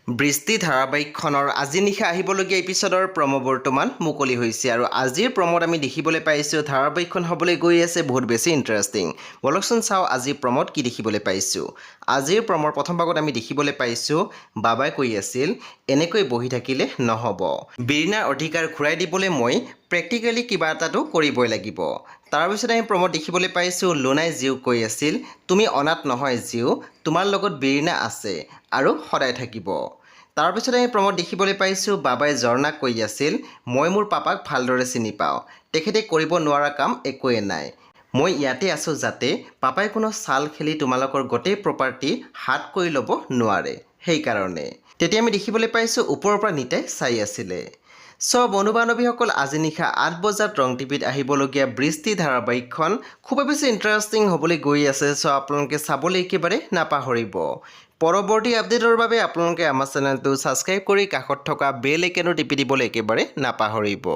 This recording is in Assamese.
বৃষ্টি ধাৰাবাহিকখনৰ আজি নিশা আহিবলগীয়া এপিছডৰ প্ৰমো বৰ্তমান মুকলি হৈছে আৰু আজিৰ প্ৰমোত আমি দেখিবলৈ পাইছোঁ ধাৰাবাহিকখন হ'বলৈ গৈ আছে বহুত বেছি ইণ্টাৰেষ্টিং। বলকচোন চাওঁ আজিৰ প্ৰমোত কি দেখিবলৈ পাইছোঁ। আজিৰ প্ৰমৰ প্ৰথম ভাগত আমি দেখিবলৈ পাইছোঁ বাবাই কৈ আছিল এনেকৈ বহি থাকিলে নহ'ব, বীৰিনাৰ অধিকাৰ ঘূৰাই দিবলৈ মই প্ৰেক্টিকেলি কিবা এটাতো কৰিবই লাগিব। তাৰপিছত আমি প্ৰমোত দেখিবলৈ পাইছোঁ লোনাই জীউক কৈ আছিল তুমি অনাথ নহয় জীউ, তোমাৰ লগত বীৰিনা আছে আৰু সদায় থাকিব। তাৰপিছত আমি প্ৰমোত দেখিবলৈ পাইছোঁ বাবাই ঝৰ্ণাক কৈ আছিল মই মোৰ পাপাক ভালদৰে চিনি পাওঁ, তেখেতে কৰিব নোৱাৰা কাম একোৱেই নাই, মই ইয়াতে আছোঁ যাতে পাপাই কোনো চাল খেলি তোমালোকৰ গোটেই প্ৰপাৰ্টি হাত কৰি ল'ব নোৱাৰে, সেইকাৰণে। তেতিয়া আমি দেখিবলৈ পাইছোঁ ওপৰৰ পৰা নিতাই চাই আছিলে। বন্ধু বান্ধৱীসকল আজি নিশা 8 বজাত ৰং টিভিত আহিবলগীয়া বৃষ্টি ধাৰাবাহিকখন খুবেই বেছি ইণ্টাৰেষ্টিং হ'বলৈ গৈ আছে। আপোনালোকে চাবলৈ একেবাৰে নাপাহৰিব। পৰৱৰ্তী আপডেটৰ বাবে আপোনালোকে আমাৰ চেনেলটো ছাবস্ক্ৰাইব কৰি কাষত থকা বেল আইকনটো টিপি দিবলৈ একেবাৰে নাপাহৰিব।